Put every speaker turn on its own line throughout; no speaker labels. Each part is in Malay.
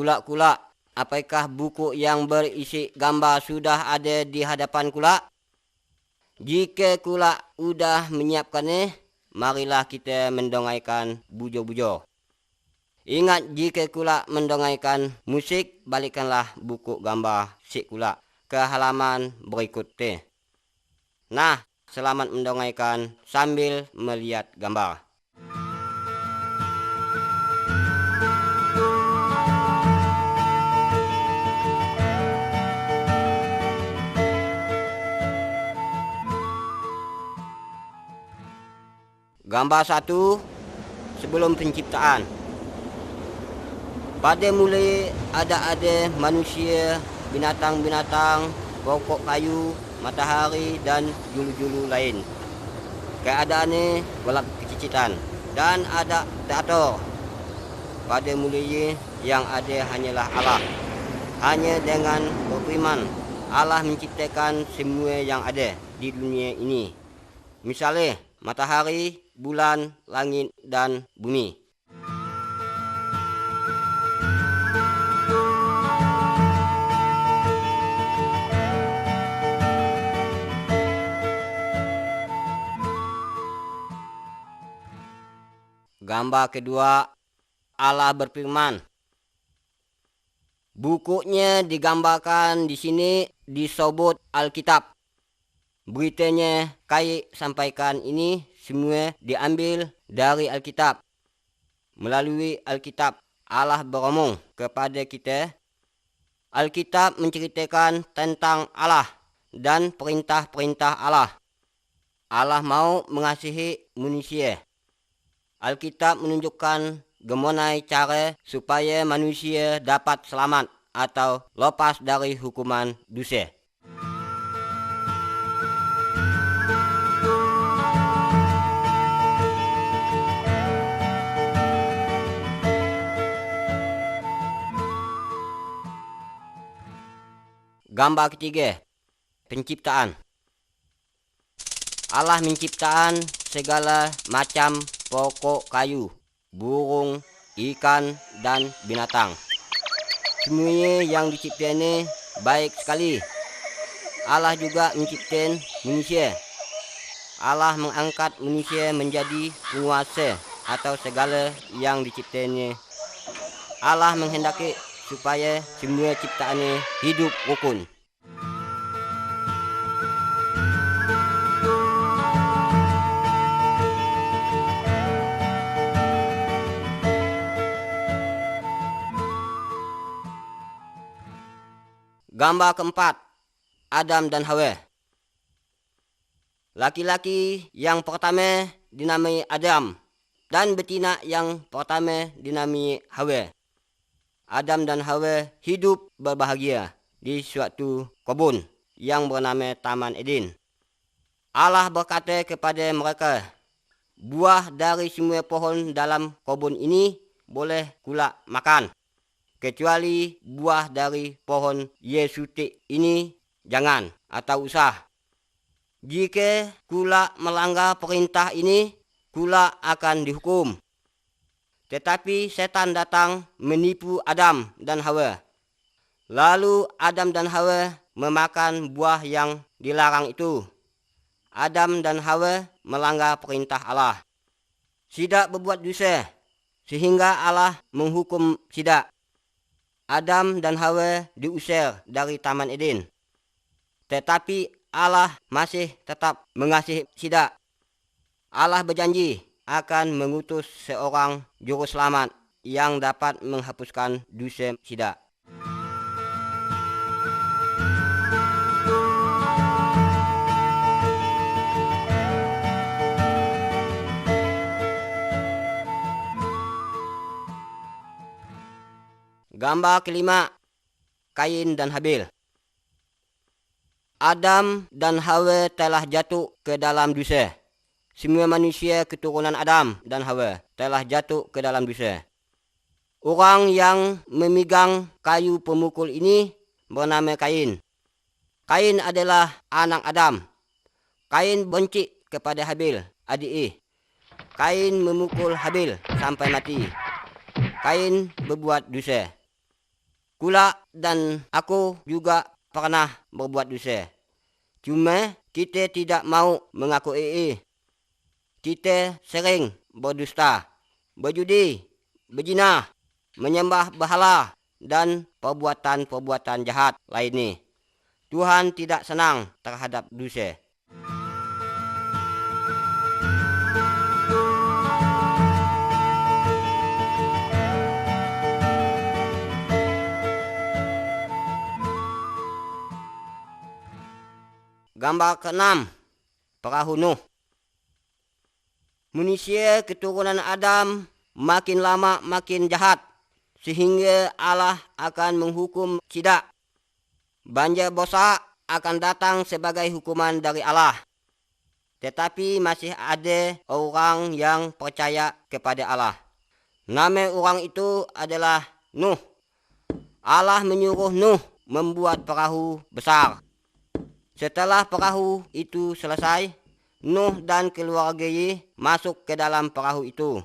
Kula-kula, apakah buku yang berisi gambar sudah ada di hadapan kula? Jika kula udah menyiapkannya, marilah kita mendongaikan bujo-bujo. Ingat, jika kula mendongaikan musik, balikkanlah buku gambar si kula ke halaman berikutnya. Nah, selamat mendongaikan sambil melihat gambar. Gambar 1, sebelum penciptaan. Pada mulai ada manusia, binatang-binatang, pokok kayu, matahari, dan julu-julu lain. Keadaannya gelap kecicitan dan ada teater. Pada mulanya yang ada hanyalah Allah. Hanya dengan berfirman, Allah menciptakan semua yang ada di dunia ini. Misalnya, matahari, bulan, langit, dan bumi. Gambar kedua, Allah berfirman. Bukunya digambarkan di sini disebut Alkitab. Beritanya Kai sampaikan ini semua diambil dari Alkitab. Melalui Alkitab, Allah beromong kepada kita. Alkitab menceritakan tentang Allah dan perintah-perintah Allah. Allah mau mengasihi manusia. Alkitab menunjukkan bagaimana cara supaya manusia dapat selamat atau lepas dari hukuman dosa. Gambar ketiga, penciptaan. Allah menciptakan segala macam pokok kayu, burung, ikan, dan binatang. Semuanya yang diciptakannya baik sekali. Allah juga menciptakan manusia. Allah mengangkat manusia menjadi penguasa atau segala yang diciptakannya. Allah menghendaki supaya semua ciptaannya hidup rukun. Gambar keempat, Adam dan Hawa. Laki-laki yang pertama dinamai Adam dan betina yang pertama dinamai Hawa. Adam dan Hawa hidup berbahagia di suatu kebun yang bernama Taman Eden. Allah berkata kepada mereka, buah dari semua pohon dalam kebun ini boleh kula makan. Kecuali buah dari pohon Yesutik ini jangan atau usah. Jika kula melanggar perintah ini, kula akan dihukum. Tetapi setan datang menipu Adam dan Hawa. Lalu Adam dan Hawa memakan buah yang dilarang itu. Adam dan Hawa melanggar perintah Allah. Tidak berbuat dosa, sehingga Allah menghukum tidak. Adam dan Hawa diusir dari Taman Eden. Tetapi Allah masih tetap mengasihi tidak. Allah berjanji akan mengutus seorang juru selamat yang dapat menghapuskan dosa tidak. Gambar kelima, Kain dan Habil. Adam dan Hawa telah jatuh ke dalam dosa. Semua manusia keturunan Adam dan Hawa telah jatuh ke dalam dosa. Orang yang memegang kayu pemukul ini bernama Kain. Kain adalah anak Adam. Kain benci kepada Habil, adiknya. Kain memukul Habil sampai mati. Kain berbuat dosa. Kula dan aku juga pernah berbuat dosa. Cuma kita tidak mau mengakui. Kita sering berdusta, berjudi, berzina, menyembah berhala, dan perbuatan-perbuatan jahat lainnya. Tuhan tidak senang terhadap dosa. Gambar ke-6, perahu Nuh. Manusia keturunan Adam makin lama makin jahat, sehingga Allah akan menghukum tidak. Banjir besar akan datang sebagai hukuman dari Allah. Tetapi masih ada orang yang percaya kepada Allah. Nama orang itu adalah Nuh. Allah menyuruh Nuh membuat perahu besar. Setelah perahu itu selesai, Nuh dan keluarganya masuk ke dalam perahu itu.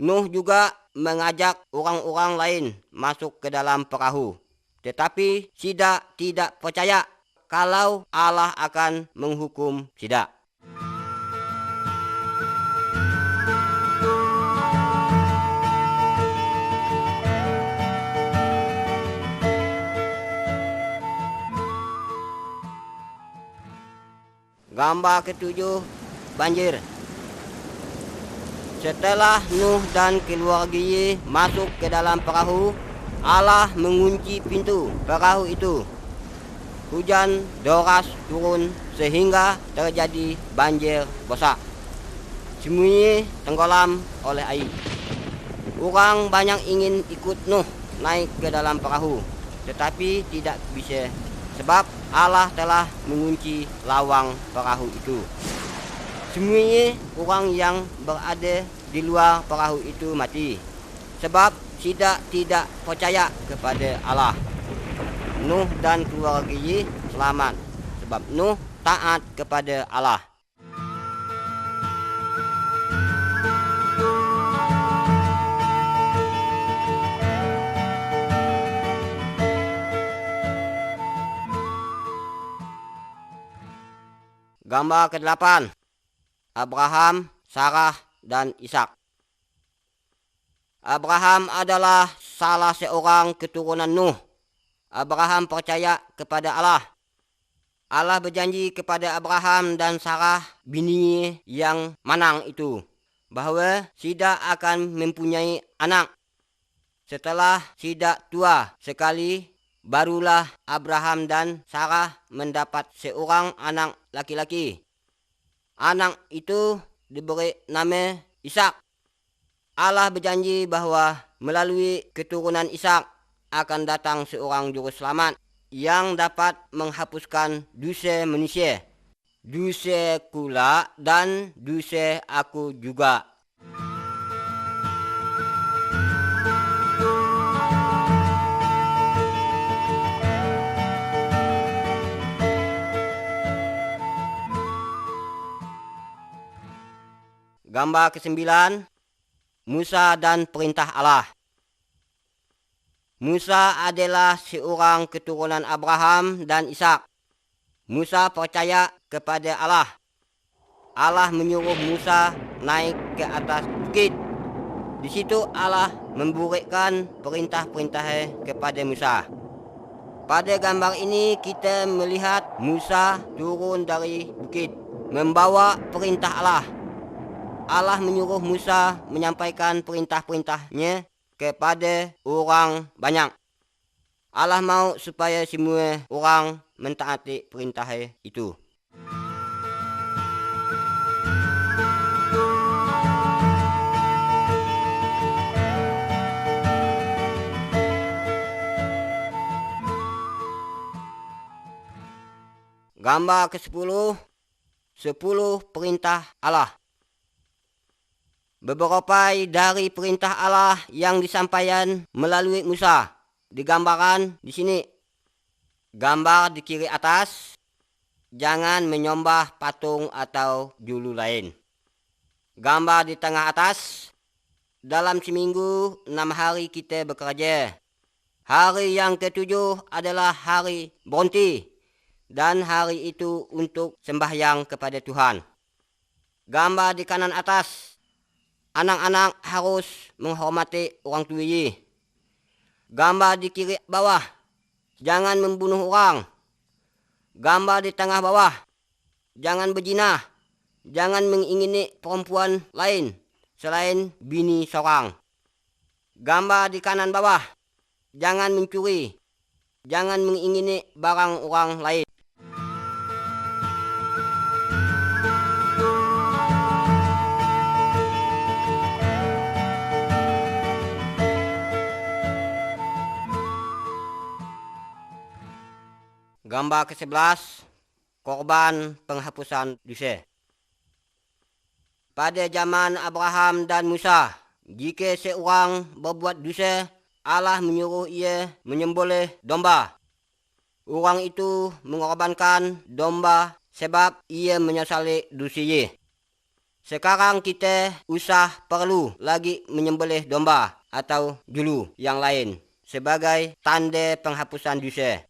Nuh juga mengajak orang-orang lain masuk ke dalam perahu. Tetapi Sida tidak percaya kalau Allah akan menghukum Sida. Gambar ke-7, banjir. Setelah Nuh dan keluarganya masuk ke dalam perahu, Allah mengunci pintu perahu itu. Hujan deras turun sehingga terjadi banjir besar. Semuanya tenggelam oleh air. Orang banyak ingin ikut Nuh naik ke dalam perahu, tetapi tidak bisa sebab Allah telah mengunci lawang perahu itu. Semuanya orang yang berada di luar perahu itu mati, sebab tidak percaya kepada Allah. Nuh dan keluarganya selamat, sebab Nuh taat kepada Allah. Gambar ke-8, Abraham, Sarah, dan Ishak. Abraham adalah salah seorang keturunan Nuh. Abraham percaya kepada Allah. Allah berjanji kepada Abraham dan Sarah, bininya yang manang itu, bahawa Sida akan mempunyai anak. Setelah Sida tua sekali, barulah Abraham dan Sarah mendapat seorang anak laki-laki. Anak itu diberi nama Ishak. Allah berjanji bahawa melalui keturunan Ishak akan datang seorang juru selamat yang dapat menghapuskan dosa manusia, dosa kula dan dosa aku juga. Gambar ke-9, Musa dan perintah Allah. Musa adalah seorang keturunan Abraham dan Ishak. Musa percaya kepada Allah. Allah menyuruh Musa naik ke atas bukit. Di situ Allah memberikan perintah-perintah kepada Musa. Pada gambar ini kita melihat Musa turun dari bukit membawa perintah Allah. Allah menyuruh Musa menyampaikan perintah-perintahnya kepada orang banyak. Allah mau supaya semua orang mentaati perintah itu. Gambar ke-10, 10 perintah Allah. Beberapa dari perintah Allah yang disampaikan melalui Musa digambarkan di sini. Gambar di kiri atas, jangan menyembah patung atau julu lain. Gambar di tengah atas, dalam seminggu 6 hari kita bekerja. Hari yang ketujuh adalah hari berhenti, dan hari itu untuk sembahyang kepada Tuhan. Gambar di kanan atas, anak-anak harus menghormati orang tua. Gambar di kiri bawah, jangan membunuh orang. Gambar di tengah bawah, jangan berzina, jangan mengingini perempuan lain selain bini seorang. Gambar di kanan bawah, jangan mencuri, jangan mengingini barang orang lain. Gambar ke-11, korban penghapusan dosa. Pada zaman Abraham dan Musa, jika seorang berbuat dosa, Allah menyuruh ia menyembelih domba. Orang itu mengorbankan domba sebab ia menyesali dosa. Sekarang kita usah perlu lagi menyembelih domba atau julu yang lain sebagai tanda penghapusan dosa.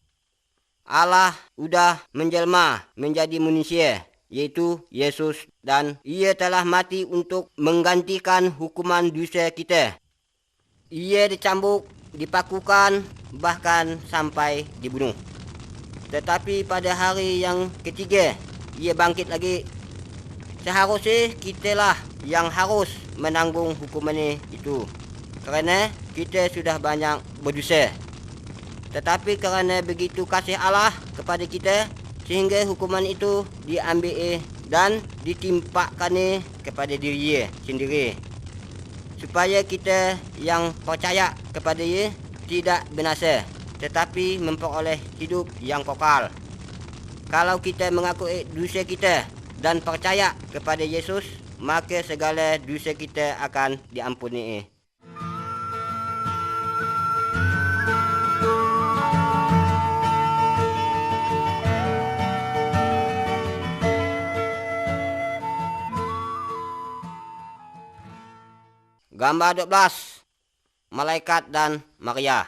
Allah sudah menjelma menjadi manusia, yaitu Yesus, dan ia telah mati untuk menggantikan hukuman dosa kita. Ia dicambuk, dipakukan, bahkan sampai dibunuh. Tetapi pada hari yang ketiga, ia bangkit lagi. Seharusnya kitalah yang harus menanggung hukuman itu, kerana kita sudah banyak berdosa. Tetapi kerana begitu kasih Allah kepada kita, sehingga hukuman itu diambil dan ditimpakan kepada diri sendiri, supaya kita yang percaya kepada Dia tidak binasa, tetapi memperoleh hidup yang kekal. Kalau kita mengakui dosa kita dan percaya kepada Yesus, maka segala dosa kita akan diampuni. Gambar 12, malaikat dan Maria.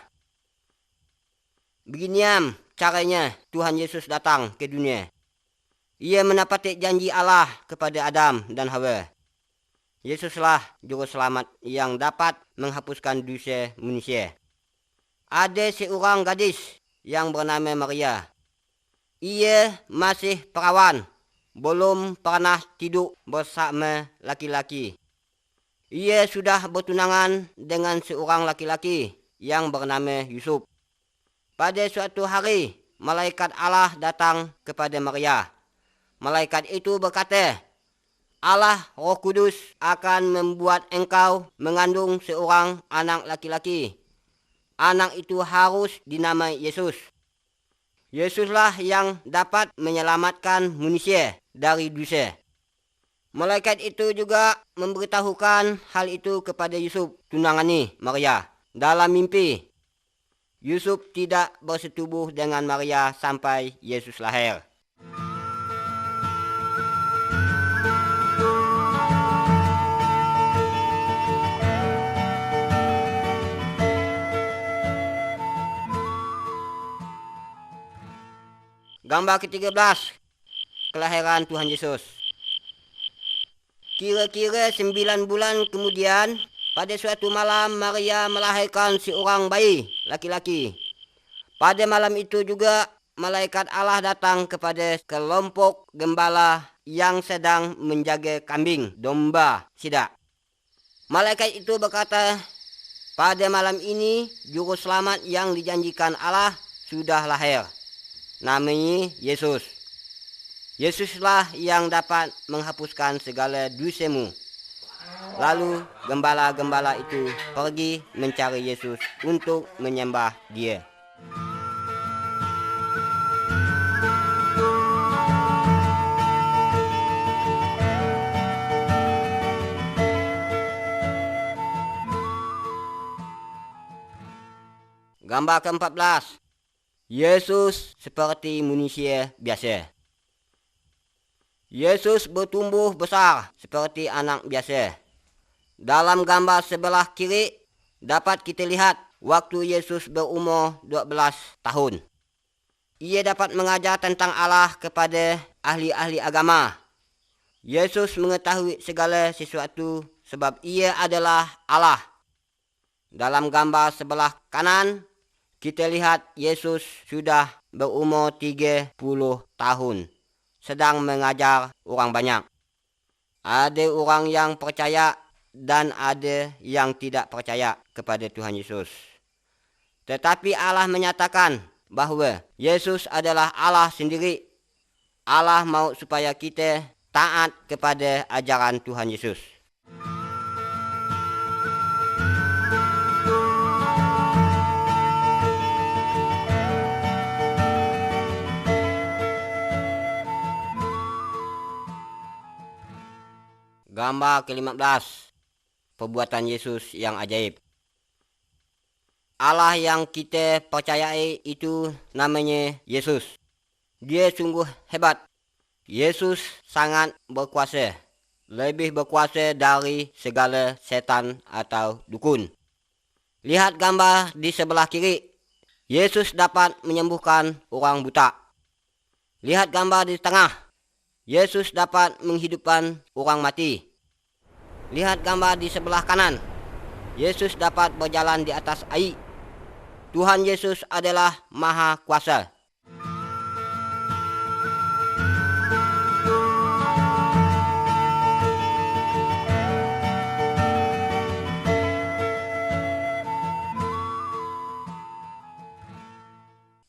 Beginian caranya Tuhan Yesus datang ke dunia. Ia menepati janji Allah kepada Adam dan Hawa. Yesuslah juru selamat yang dapat menghapuskan dosa manusia. Ada seorang gadis yang bernama Maria. Ia masih perawan, belum pernah tidur bersama laki-laki. Ia sudah bertunangan dengan seorang laki-laki yang bernama Yusuf. Pada suatu hari, malaikat Allah datang kepada Maria. Malaikat itu berkata, Allah Roh Kudus akan membuat engkau mengandung seorang anak laki-laki. Anak itu harus dinamai Yesus. Yesuslah yang dapat menyelamatkan manusia dari dosa. Malaikat itu juga memberitahukan hal itu kepada Yusuf, tunangan Maria, dalam mimpi. Yusuf tidak bersetubuh dengan Maria sampai Yesus lahir. Gambar ke-13, kelahiran Tuhan Yesus. Kira-kira 9 bulan kemudian, pada suatu malam Maria melahirkan seorang bayi laki-laki. Pada malam itu juga malaikat Allah datang kepada kelompok gembala yang sedang menjaga kambing domba sidak. Malaikat itu berkata, pada malam ini juru selamat yang dijanjikan Allah sudah lahir. Namanya Yesus. Yesuslah yang dapat menghapuskan segala dosamu. Lalu gembala-gembala itu pergi mencari Yesus untuk menyembah Dia. Gambar ke-14, Yesus seperti manusia biasa. Yesus bertumbuh besar seperti anak biasa. Dalam gambar sebelah kiri dapat kita lihat waktu Yesus berumur 12 tahun. Ia dapat mengajar tentang Allah kepada ahli-ahli agama. Yesus mengetahui segala sesuatu sebab ia adalah Allah. Dalam gambar sebelah kanan, kita lihat Yesus sudah berumur 30 tahun, sedang mengajar orang banyak. Ada orang yang percaya dan ada yang tidak percaya kepada Tuhan Yesus. Tetapi Allah menyatakan bahawa Yesus adalah Allah sendiri. Allah mau supaya kita taat kepada ajaran Tuhan Yesus. Gambar ke-15, perbuatan Yesus yang ajaib. Allah yang kita percayai itu namanya Yesus. Dia sungguh hebat. Yesus sangat berkuasa. Lebih berkuasa dari segala setan atau dukun. Lihat gambar di sebelah kiri. Yesus dapat menyembuhkan orang buta. Lihat gambar di tengah. Yesus dapat menghidupkan orang mati. Lihat gambar di sebelah kanan. Yesus dapat berjalan di atas air. Tuhan Yesus adalah Maha Kuasa.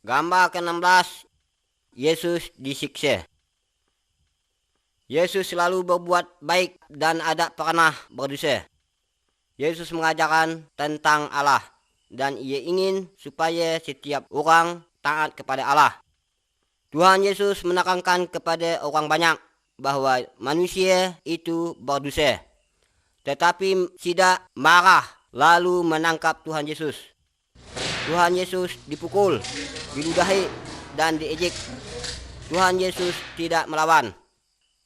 Gambar ke-16, Yesus disiksa. Yesus selalu berbuat baik dan tidak pernah berdosa. Yesus mengajarkan tentang Allah dan ia ingin supaya setiap orang taat kepada Allah. Tuhan Yesus menekankan kepada orang banyak bahawa manusia itu berdosa. Tetapi tidak marah lalu menangkap Tuhan Yesus. Tuhan Yesus dipukul, diludahi dan diejek. Tuhan Yesus tidak melawan.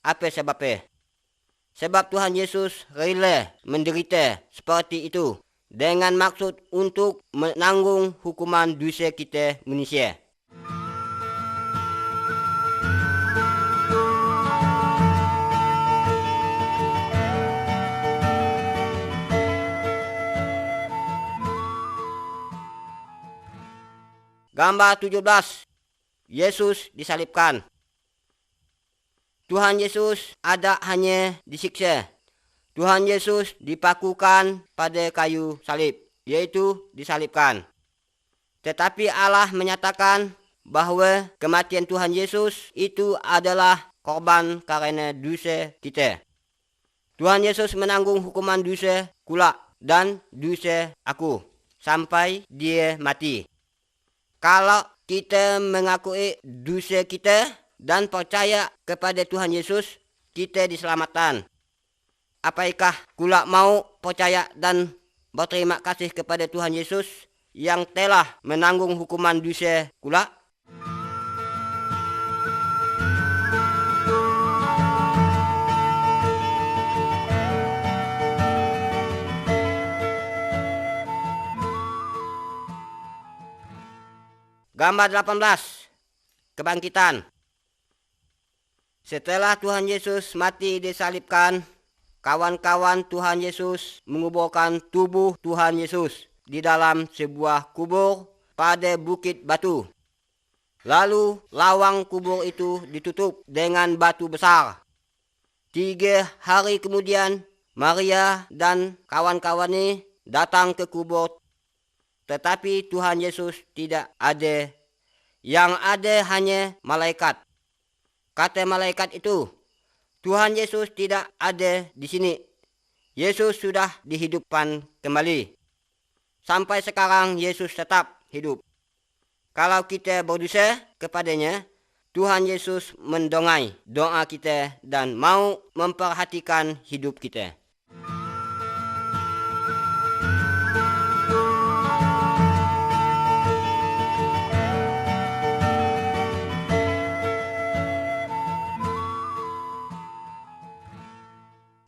Apa sebabnya? Sebab Tuhan Yesus rela menderita seperti itu dengan maksud untuk menanggung hukuman dosa kita manusia. Gambar 17, Yesus disalibkan. Tuhan Yesus ada hanya disiksa. Tuhan Yesus dipakukan pada kayu salib, yaitu disalibkan. Tetapi Allah menyatakan bahawa kematian Tuhan Yesus itu adalah korban karena dosa kita. Tuhan Yesus menanggung hukuman dosa kula dan dosa aku sampai dia mati. Kalau kita mengakui dosa kita dan percaya kepada Tuhan Yesus, kita diselamatkan. Apakah kula mau percaya dan berterima kasih kepada Tuhan Yesus yang telah menanggung hukuman dosa kula? Gambar 18, kebangkitan. Setelah Tuhan Yesus mati disalibkan, kawan-kawan Tuhan Yesus menguburkan tubuh Tuhan Yesus di dalam sebuah kubur pada bukit batu. Lalu lawang kubur itu ditutup dengan batu besar. 3 hari kemudian, Maria dan kawan-kawannya datang ke kubur. Tetapi Tuhan Yesus tidak ada. Yang ada hanya malaikat. Kata malaikat itu, Tuhan Yesus tidak ada di sini. Yesus sudah dihidupkan kembali. Sampai sekarang Yesus tetap hidup. Kalau kita berdosa kepadanya, Tuhan Yesus mendongai doa kita dan mau memperhatikan hidup kita.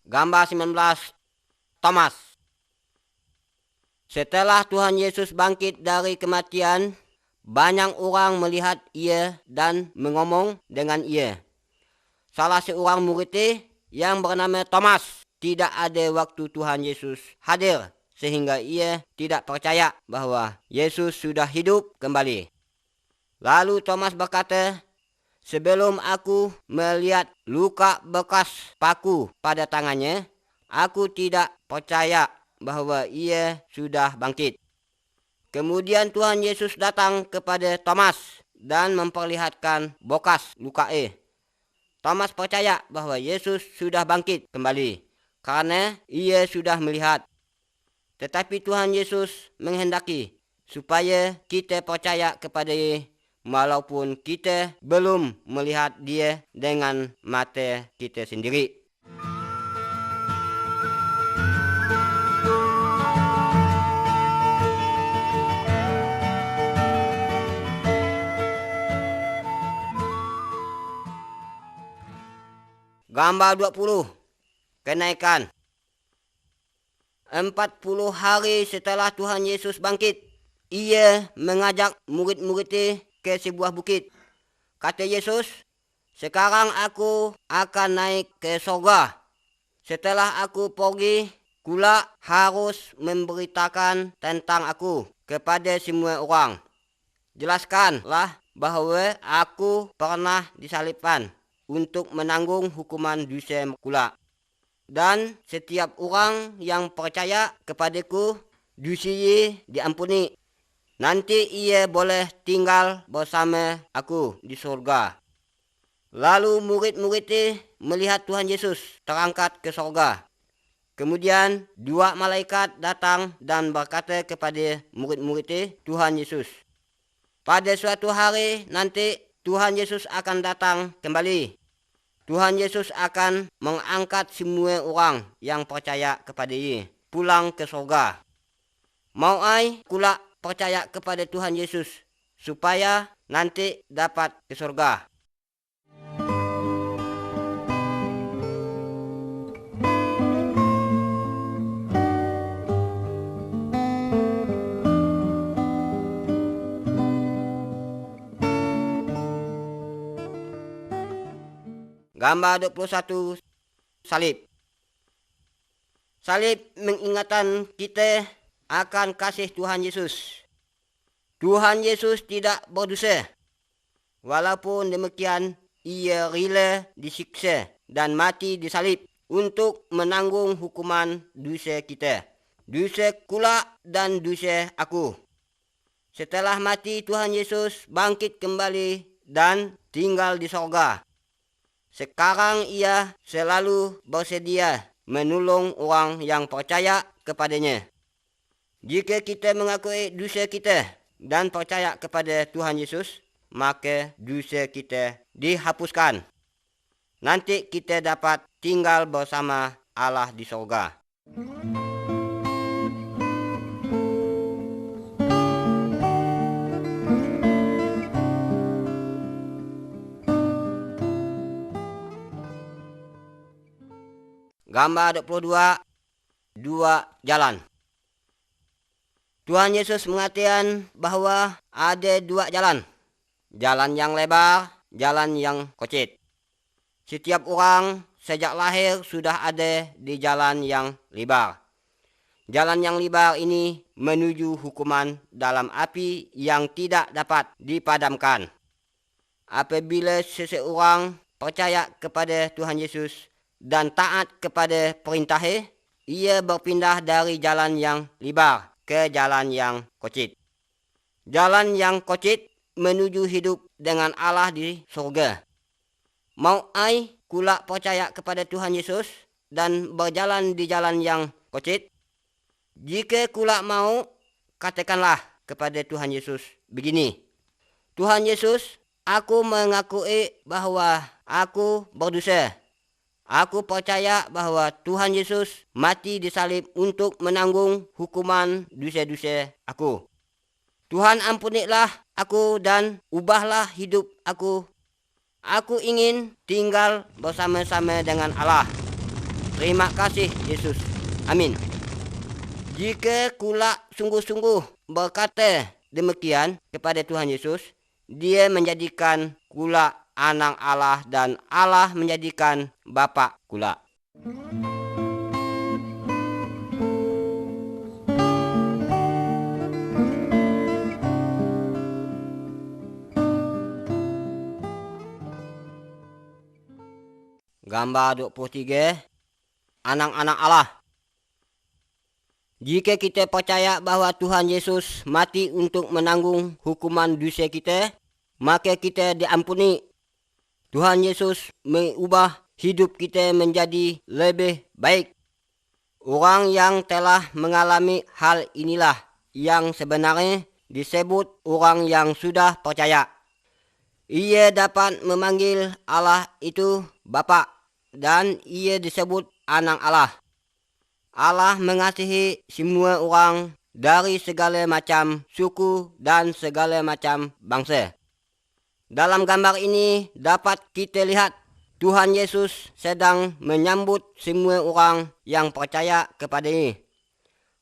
Gambar 19, Thomas. Setelah Tuhan Yesus bangkit dari kematian, banyak orang melihat ia dan mengomong dengan ia. Salah seorang murid yang bernama Thomas tidak ada waktu Tuhan Yesus hadir, sehingga ia tidak percaya bahwa Yesus sudah hidup kembali. Lalu Thomas berkata, "Sebelum aku melihat luka bekas paku pada tangannya, aku tidak percaya bahwa ia sudah bangkit." Kemudian Tuhan Yesus datang kepada Thomas dan memperlihatkan bekas luka. Thomas percaya bahwa Yesus sudah bangkit kembali karena ia sudah melihat. Tetapi Tuhan Yesus menghendaki supaya kita percaya kepada Dia walaupun kita belum melihat Dia dengan mata kita sendiri. Gambar 20. Kenaikan. 40 hari setelah Tuhan Yesus bangkit, ia mengajak murid-muridnya ke sebuah bukit. Kata Yesus, "Sekarang aku akan naik ke sorga. Setelah aku pergi, kula harus memberitakan tentang aku kepada semua orang. Jelaskanlah bahwa aku pernah disalibkan untuk menanggung hukuman dosa kula. Dan setiap orang yang percaya kepadaku, dosanya diampuni. Nanti ia boleh tinggal bersama aku di surga." Lalu murid-muridnya melihat Tuhan Yesus terangkat ke surga. Kemudian 2 malaikat datang dan berkata kepada murid-muridnya Tuhan Yesus, "Pada suatu hari nanti Tuhan Yesus akan datang kembali. Tuhan Yesus akan mengangkat semua orang yang percaya kepada Dia pulang ke surga. Mau ai kula percaya kepada Tuhan Yesus supaya nanti dapat ke surga." Gambar 21. Salib. Salib mengingatkan kita akan kasih Tuhan Yesus. Tuhan Yesus tidak berdosa. Walaupun demikian, ia rela disiksa dan mati disalib untuk menanggung hukuman dosa kita, dosa kula dan dosa aku. Setelah mati, Tuhan Yesus bangkit kembali dan tinggal di sorga. Sekarang ia selalu bersedia menolong orang yang percaya kepadanya. Jika kita mengakui dosa kita dan percaya kepada Tuhan Yesus, maka dosa kita dihapuskan. Nanti kita dapat tinggal bersama Allah di sorga. Gambar 22. 2 jalan. Tuhan Yesus mengatakan bahwa ada 2 jalan. Jalan yang lebar, jalan yang kecil. Setiap orang sejak lahir sudah ada di jalan yang lebar. Jalan yang lebar ini menuju hukuman dalam api yang tidak dapat dipadamkan. Apabila seseorang percaya kepada Tuhan Yesus dan taat kepada perintahnya, ia berpindah dari jalan yang lebar ke jalan yang kecil. Jalan yang kecil menuju hidup dengan Allah di surga. Mau ai kula percaya kepada Tuhan Yesus dan berjalan di jalan yang kecil? Jika kula mau, katakanlah kepada Tuhan Yesus begini, "Tuhan Yesus, aku mengakui bahwa aku berdosa. Aku percaya bahwa Tuhan Yesus mati disalib untuk menanggung hukuman dosa-dosa aku. Tuhan ampunilah aku dan ubahlah hidup aku. Aku ingin tinggal bersama-sama dengan Allah. Terima kasih Yesus. Amin." Jika kula sungguh-sungguh berkata demikian kepada Tuhan Yesus, dia menjadikan kula anak Allah dan Allah menjadikan bapa kula. Gambar 23, anak-anak Allah. Jika kita percaya bahwa Tuhan Yesus mati untuk menanggung hukuman dosa kita, maka kita diampuni. Tuhan Yesus mengubah hidup kita menjadi lebih baik. Orang yang telah mengalami hal inilah yang sebenarnya disebut orang yang sudah percaya. Ia dapat memanggil Allah itu Bapa, dan ia disebut anak Allah. Allah mengasihi semua orang dari segala macam suku dan segala macam bangsa. Dalam gambar ini dapat kita lihat Tuhan Yesus sedang menyambut semua orang yang percaya kepadanya.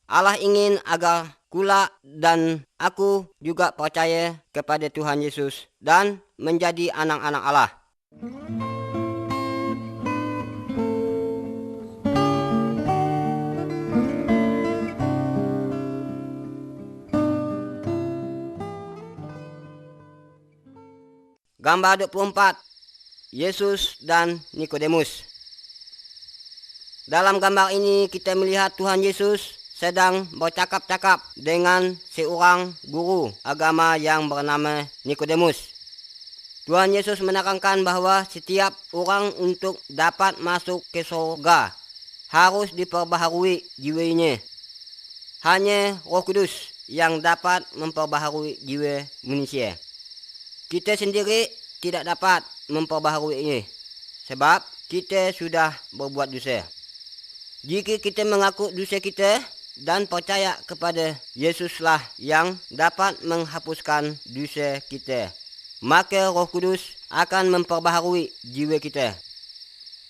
Allah ingin agar kula dan aku juga percaya kepada Tuhan Yesus dan menjadi anak-anak Allah. Gambar 24, Yesus dan Nikodemus. Dalam gambar ini kita melihat Tuhan Yesus sedang bercakap-cakap dengan seorang guru agama yang bernama Nikodemus. Tuhan Yesus menekankan bahwa setiap orang untuk dapat masuk ke surga harus diperbaharui jiwanya. Hanya Roh Kudus yang dapat memperbaharui jiwa manusia. Kita sendiri tidak dapat memperbaharuinya sebab kita sudah berbuat dosa. Jika kita mengaku dosa kita dan percaya kepada Yesuslah yang dapat menghapuskan dosa kita, maka Roh Kudus akan memperbaharui jiwa kita.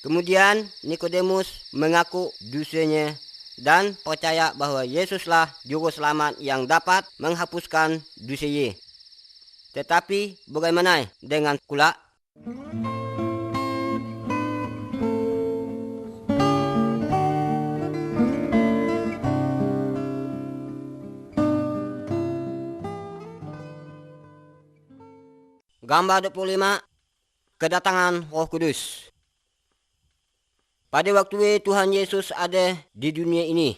Kemudian Nikodemus mengaku dosanya dan percaya bahwa Yesuslah juru selamat yang dapat menghapuskan dosanya. Tetapi bagaimana dengan kula? Gambar 25, kedatangan Roh Kudus. Pada waktu Tuhan Yesus ada di dunia ini,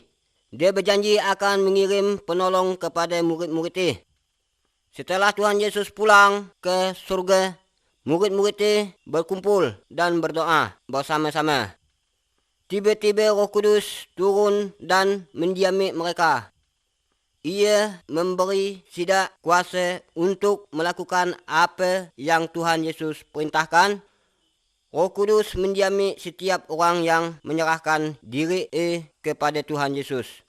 dia berjanji akan mengirim penolong kepada murid-muridnya. Setelah Tuhan Yesus pulang ke surga, murid-muridnya berkumpul dan berdoa bersama-sama. Tiba-tiba Roh Kudus turun dan mendiami mereka. Ia memberi sidak kuasa untuk melakukan apa yang Tuhan Yesus perintahkan. Roh Kudus mendiami setiap orang yang menyerahkan diri kepada Tuhan Yesus.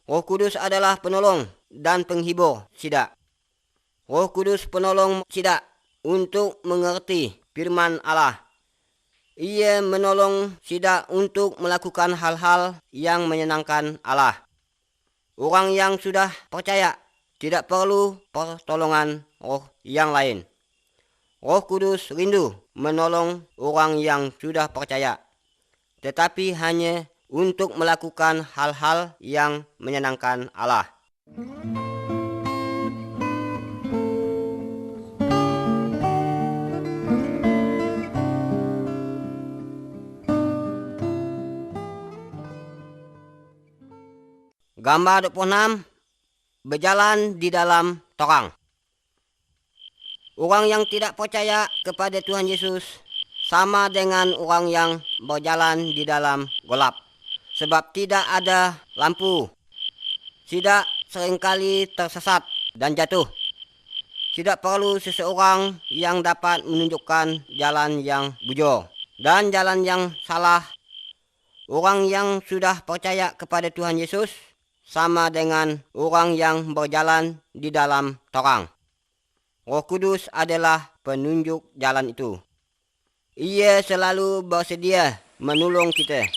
Roh Kudus adalah penolong dan penghibur sidak. Roh Kudus penolong sidak untuk mengerti firman Allah. Ia menolong sidak untuk melakukan hal-hal yang menyenangkan Allah. Orang yang sudah percaya tidak perlu pertolongan roh yang lain. Roh Kudus rindu menolong orang yang sudah percaya, tetapi hanya untuk melakukan hal-hal yang menyenangkan Allah. Gambar 26, berjalan di dalam terang. Orang yang tidak percaya kepada Tuhan Yesus sama dengan orang yang berjalan di dalam gelap, sebab tidak ada lampu. Sidak seringkali tersesat dan jatuh. Tidak perlu seseorang yang dapat menunjukkan jalan yang bujur dan jalan yang salah. Orang yang sudah percaya kepada Tuhan Yesus sama dengan orang yang berjalan di dalam terang. Roh Kudus adalah penunjuk jalan itu. Ia selalu bersedia menolong kita.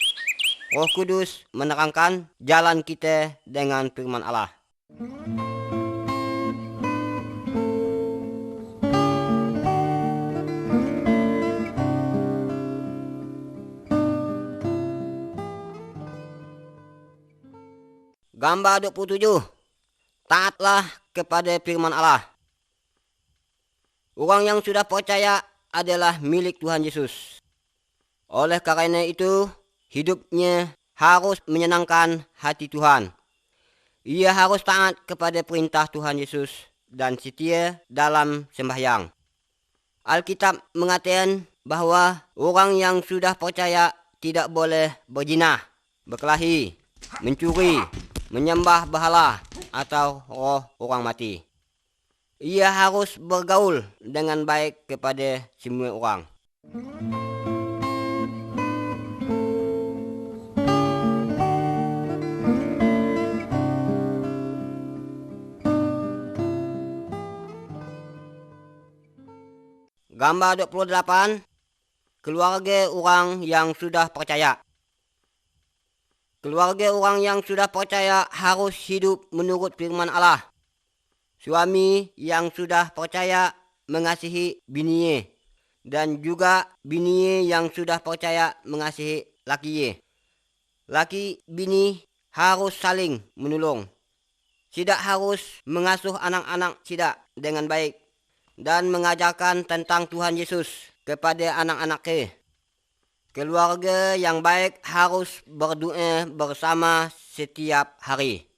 Roh Kudus menerangkan jalan kita dengan firman Allah. Gambar 27. Taatlah kepada firman Allah. Orang yang sudah percaya adalah milik Tuhan Yesus. Oleh karena itu, hidupnya harus menyenangkan hati Tuhan. Ia harus taat kepada perintah Tuhan Yesus dan setia dalam sembahyang. Alkitab mengatakan bahwa orang yang sudah percaya tidak boleh berzina, berkelahi, mencuri, menyembah berhala atau roh orang mati. Ia harus bergaul dengan baik kepada semua orang. Gambar 28. Keluarga orang yang sudah percaya. Keluarga orang yang sudah percaya harus hidup menurut firman Allah. Suami yang sudah percaya mengasihi bininya, dan juga bininya yang sudah percaya mengasihi lakinya. Laki bini harus saling menolong. Sidak harus mengasuh anak-anak sidak dengan baik dan mengajarkan tentang Tuhan Yesus kepada anak-anaknya. Keluarga yang baik harus berdoa bersama setiap hari.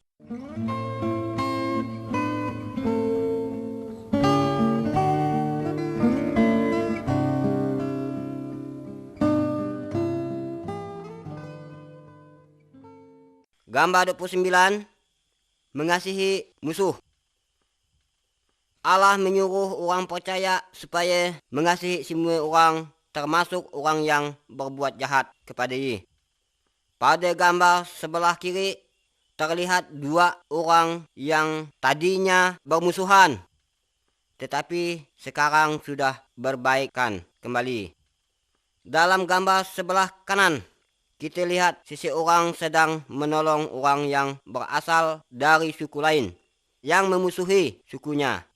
Gambar 29. Mengasihi musuh. Allah menyuruh orang percaya supaya mengasihi semua orang, termasuk orang yang berbuat jahat kepada Ia. Pada gambar sebelah kiri terlihat dua orang yang tadinya bermusuhan, tetapi sekarang sudah berbaikan kembali. Dalam gambar sebelah kanan, kita lihat seseorang sedang menolong orang yang berasal dari suku lain yang memusuhi sukunya.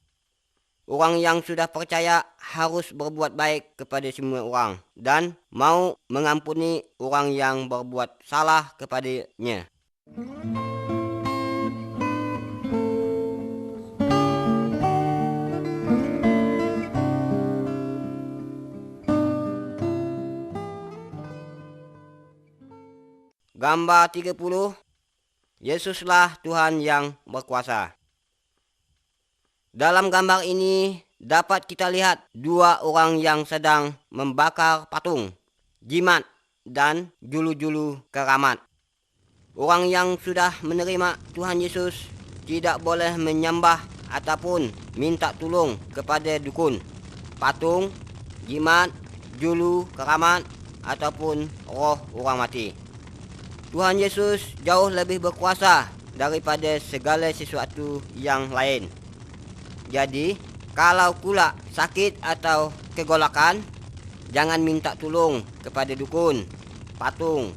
Orang yang sudah percaya harus berbuat baik kepada semua orang dan mau mengampuni orang yang berbuat salah kepadanya. Gambar 30. Yesuslah Tuhan yang berkuasa. Dalam gambar ini dapat kita lihat dua orang yang sedang membakar patung, jimat, dan julu-julu keramat. Orang yang sudah menerima Tuhan Yesus tidak boleh menyembah ataupun minta tolong kepada dukun, patung, jimat, julu keramat, ataupun roh orang mati. Tuhan Yesus jauh lebih berkuasa daripada segala sesuatu yang lain. Jadi, kalau pula sakit atau kegolakan, jangan minta tolong kepada dukun, patung,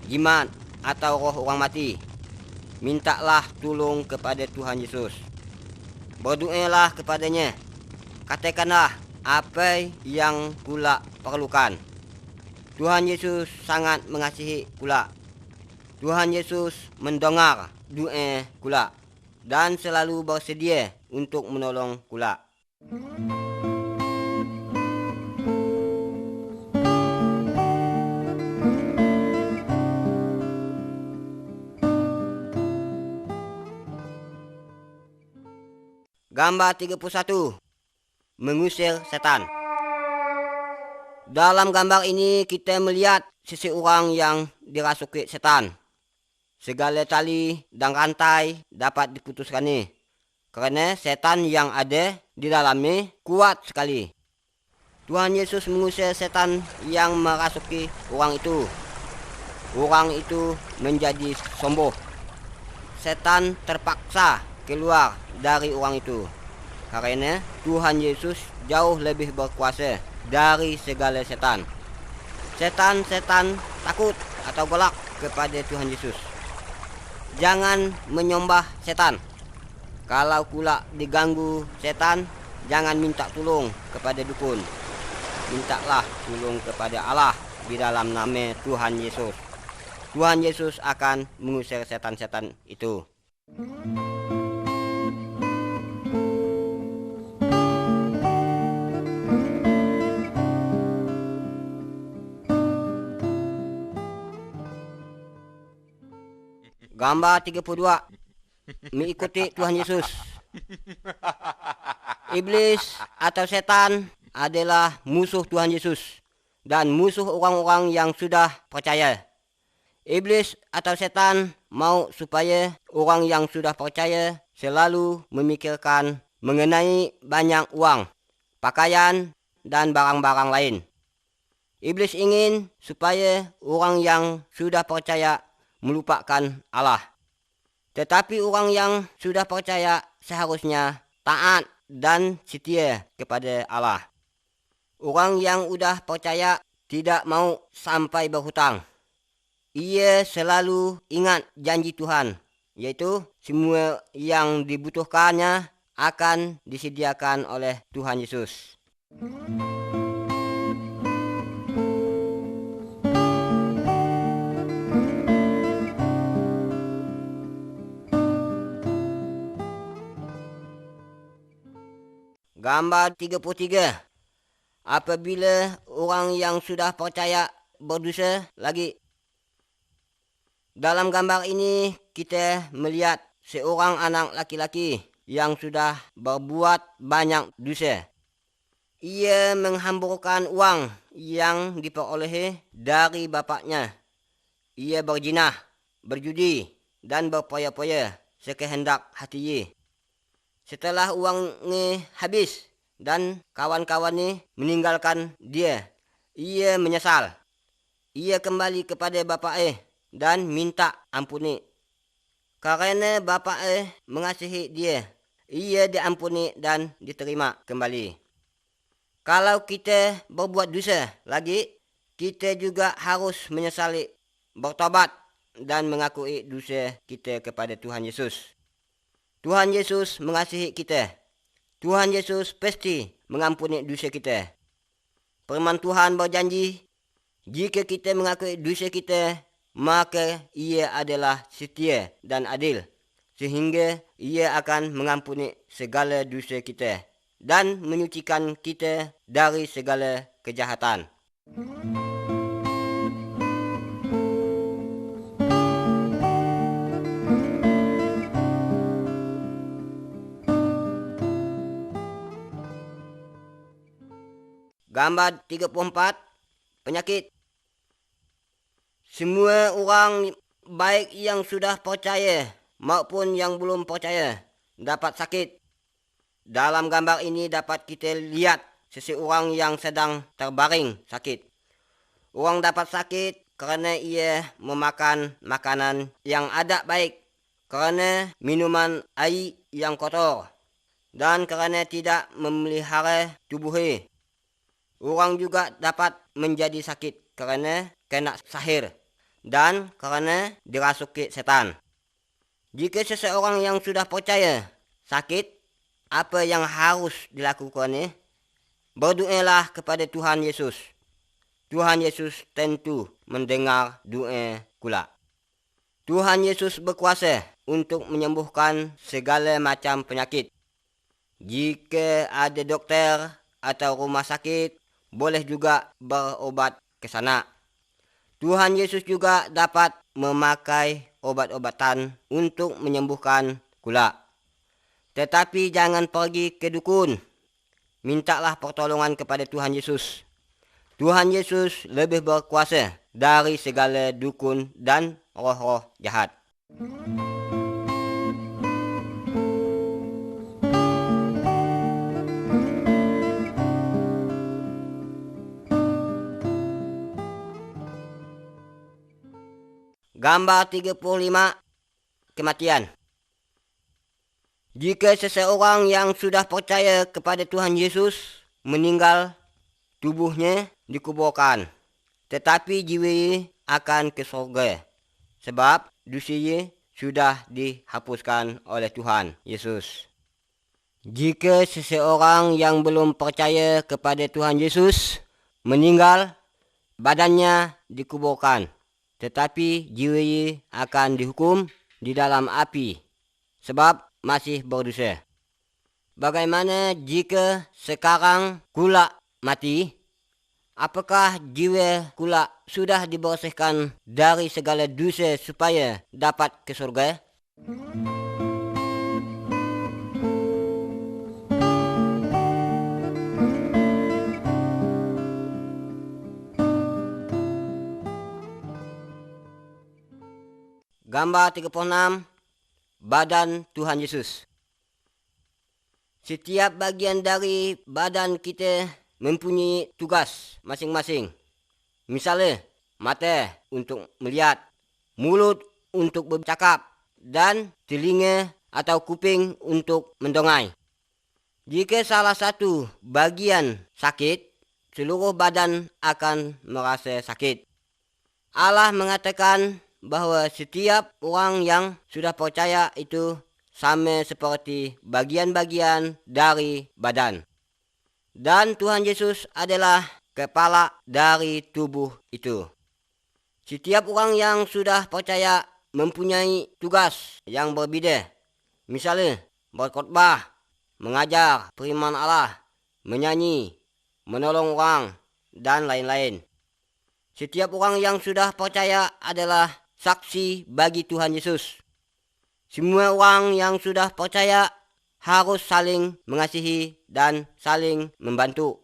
jimat, atau roh orang mati. Mintalah tolong kepada Tuhan Yesus. Berdoalah kepadanya. Katakanlah apa yang pula perlukan. Tuhan Yesus sangat mengasihi pula. Tuhan Yesus mendengar doa kula dan selalu bersedia untuk menolong kula. Gambar 31. Mengusir setan. Dalam gambar ini kita melihat seseorang yang dirasuki setan. Segala tali dan rantai dapat diputuskan ni, kerana setan yang ada di dalamnya kuat sekali. Tuhan Yesus mengusir setan yang merasuki orang itu. Orang itu menjadi sembuh. Setan terpaksa keluar dari orang itu, karena Tuhan Yesus jauh lebih berkuasa dari segala setan. Setan-setan takut atau gelak kepada Tuhan Yesus. Jangan menyembah setan. Kalau pula diganggu setan, jangan minta tolong kepada dukun. Mintalah tolong kepada Allah di dalam nama Tuhan Yesus. Tuhan Yesus akan mengusir setan-setan itu. Gambar 32. Mengikuti Tuhan Yesus. Iblis atau setan adalah musuh Tuhan Yesus dan musuh orang-orang yang sudah percaya. Iblis atau setan mau supaya orang yang sudah percaya selalu memikirkan mengenai banyak uang, pakaian, dan barang-barang lain. Iblis ingin supaya orang yang sudah percaya melupakan Allah. Tetapi orang yang sudah percaya seharusnya taat dan setia kepada Allah. Orang yang sudah percaya tidak mau sampai berhutang. Ia selalu ingat janji Tuhan, yaitu semua yang dibutuhkannya akan disediakan oleh Tuhan Yesus. Gambar 33. Apabila orang yang sudah percaya berdosa lagi. Dalam gambar ini kita melihat seorang anak laki-laki yang sudah berbuat banyak dosa. Ia menghamburkan uang yang diperolehi dari bapaknya. Ia berzina, berjudi, dan berpoya-poya sekehendak hati. Setelah uangnya habis dan kawan-kawannya meninggalkan dia, ia menyesal. Ia kembali kepada bapaknya dan minta ampuni. Karena bapaknya mengasihi dia, ia diampuni dan diterima kembali. Kalau kita berbuat dosa lagi, kita juga harus menyesali, bertobat dan mengakui dosa kita kepada Tuhan Yesus. Tuhan Yesus mengasihi kita. Tuhan Yesus pasti mengampuni dosa kita. Firman Tuhan berjanji, jika kita mengakui dosa kita, maka Ia adalah setia dan adil, sehingga Ia akan mengampuni segala dosa kita dan menyucikan kita dari segala kejahatan. Gambar 34. Penyakit. Semua orang baik yang sudah percaya maupun yang belum percaya dapat sakit. Dalam gambar ini dapat kita lihat seseorang yang sedang terbaring sakit. Orang dapat sakit kerana ia memakan makanan yang ada baik, kerana minuman air yang kotor, dan kerana tidak memelihara tubuhnya. Orang juga dapat menjadi sakit kerana kena sihir dan kerana dirasuki setan. Jika seseorang yang sudah percaya sakit, apa yang harus dilakukannya? Berdoalah kepada Tuhan Yesus. Tuhan Yesus tentu mendengar doa kula. Tuhan Yesus berkuasa untuk menyembuhkan segala macam penyakit. Jika ada dokter atau rumah sakit, boleh juga berobat ke sana. Tuhan Yesus juga dapat memakai obat-obatan untuk menyembuhkan kula. Tetapi jangan pergi ke dukun. Mintalah pertolongan kepada Tuhan Yesus. Tuhan Yesus lebih berkuasa dari segala dukun dan roh-roh jahat. Gambar 35. Kematian. Jika seseorang yang sudah percaya kepada Tuhan Yesus meninggal, tubuhnya dikuburkan, tetapi jiwa akan ke surga. sebab dosa sudah dihapuskan oleh Tuhan Yesus. Jika seseorang yang belum percaya kepada Tuhan Yesus meninggal, badannya dikuburkan, tetapi jiwanya akan dihukum di dalam api sebab masih berdosa. Bagaimana jika sekarang kula mati? Apakah jiwa kula sudah dibersihkan dari segala dosa supaya dapat ke surga? Gambar 36, badan Tuhan Yesus. Setiap bagian dari badan kita mempunyai tugas masing-masing. Misalnya, mata untuk melihat, mulut untuk bercakap, dan telinga atau kuping untuk mendongai. Jika salah satu bagian sakit, seluruh badan akan merasa sakit. Allah mengatakan bahwa setiap orang yang sudah percaya itu sama seperti bagian-bagian dari badan. Dan Tuhan Yesus adalah kepala dari tubuh itu. Setiap orang yang sudah percaya mempunyai tugas yang berbeda. Misalnya, berkhotbah, mengajar firman Allah, menyanyi, menolong orang, dan lain-lain. Setiap orang yang sudah percaya adalah saksi bagi Tuhan Yesus. Semua orang yang sudah percaya harus saling mengasihi dan saling membantu.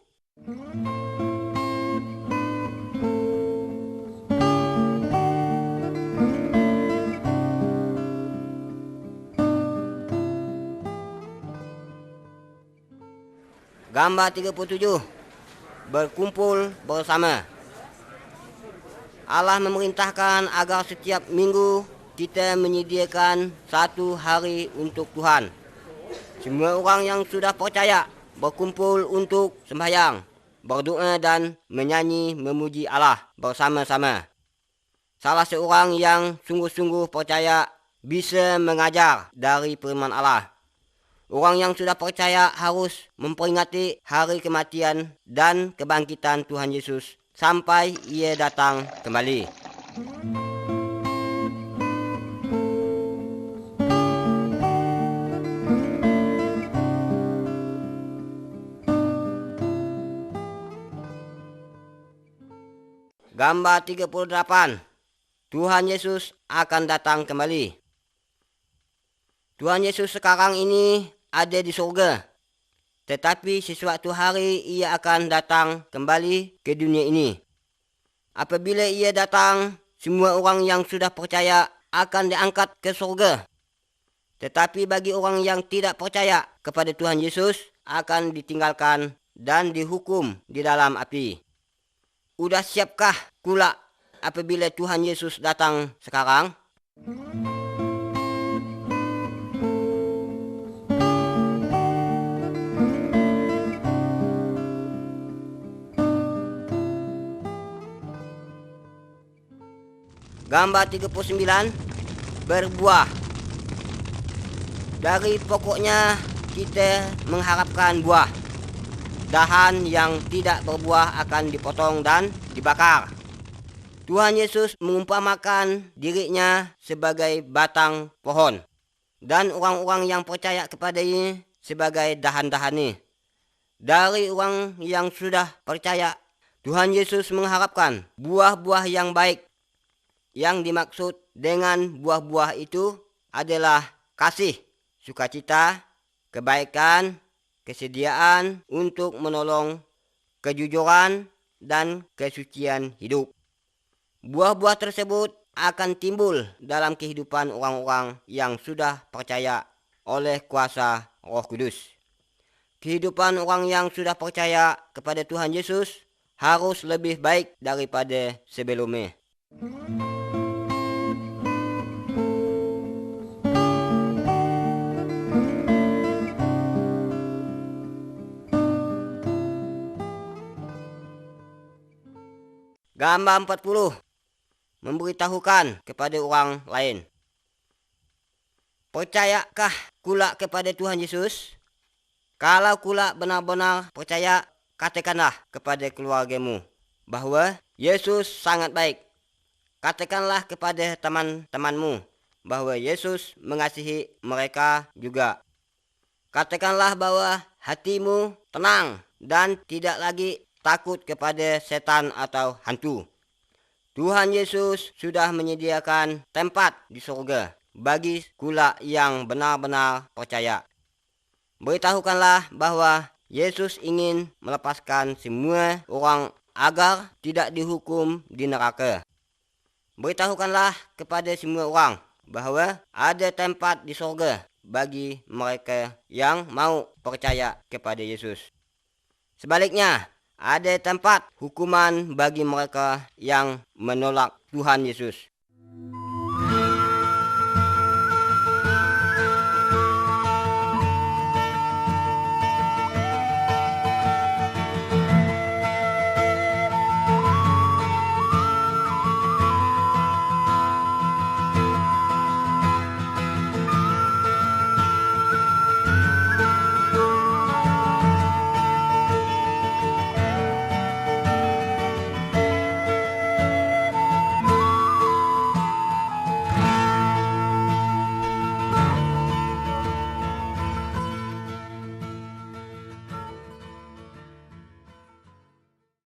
Gambar 37, berkumpul bersama. Allah memerintahkan agar setiap minggu kita menyediakan satu hari untuk Tuhan. Semua orang yang sudah percaya berkumpul untuk sembahyang, berdoa dan menyanyi memuji Allah bersama-sama. Salah seorang yang sungguh-sungguh percaya bisa mengajar dari firman Allah. Orang yang sudah percaya harus memperingati hari kematian dan kebangkitan Tuhan Yesus sampai ia datang kembali. Gambar 38, Tuhan Yesus akan datang kembali. Tuhan Yesus sekarang ini ada di surga, tetapi sesuatu hari ia akan datang kembali ke dunia ini. Apabila ia datang, semua orang yang sudah percaya akan diangkat ke surga. Tetapi bagi orang yang tidak percaya kepada Tuhan Yesus akan ditinggalkan dan dihukum di dalam api. Udah siapkah kula apabila Tuhan Yesus datang sekarang? Gambar 39, berbuah. Dari pokoknya kita mengharapkan buah. Dahan yang tidak berbuah akan dipotong dan dibakar. Tuhan Yesus mengumpamakan dirinya sebagai batang pohon dan orang-orang yang percaya kepadanya sebagai dahan-dahannya. Dari orang yang sudah percaya, Tuhan Yesus mengharapkan buah-buah yang baik. Yang dimaksud dengan buah-buah itu adalah kasih, sukacita, kebaikan, kesediaan untuk menolong, kejujuran, dan kesucian hidup. Buah-buah tersebut akan timbul dalam kehidupan orang-orang yang sudah percaya oleh kuasa Roh Kudus. Kehidupan orang yang sudah percaya kepada Tuhan Yesus harus lebih baik daripada sebelumnya. Gambar 40, memberitahukan kepada orang lain. Percayakah kula kepada Tuhan Yesus? Kalau kula benar-benar percaya, katakanlah kepada keluargamu bahwa Yesus sangat baik. Katakanlah kepada teman-temanmu bahwa Yesus mengasihi mereka juga. Katakanlah bahwa hatimu tenang dan tidak lagi takut kepada setan atau hantu. Tuhan Yesus sudah menyediakan tempat di surga bagi kula yang benar-benar percaya. Beritahukanlah bahwa Yesus ingin melepaskan semua orang agar tidak dihukum di neraka. Beritahukanlah kepada semua orang bahwa ada tempat di surga bagi mereka yang mau percaya kepada Yesus. Sebaliknya, ada tempat hukuman bagi mereka yang menolak Tuhan Yesus.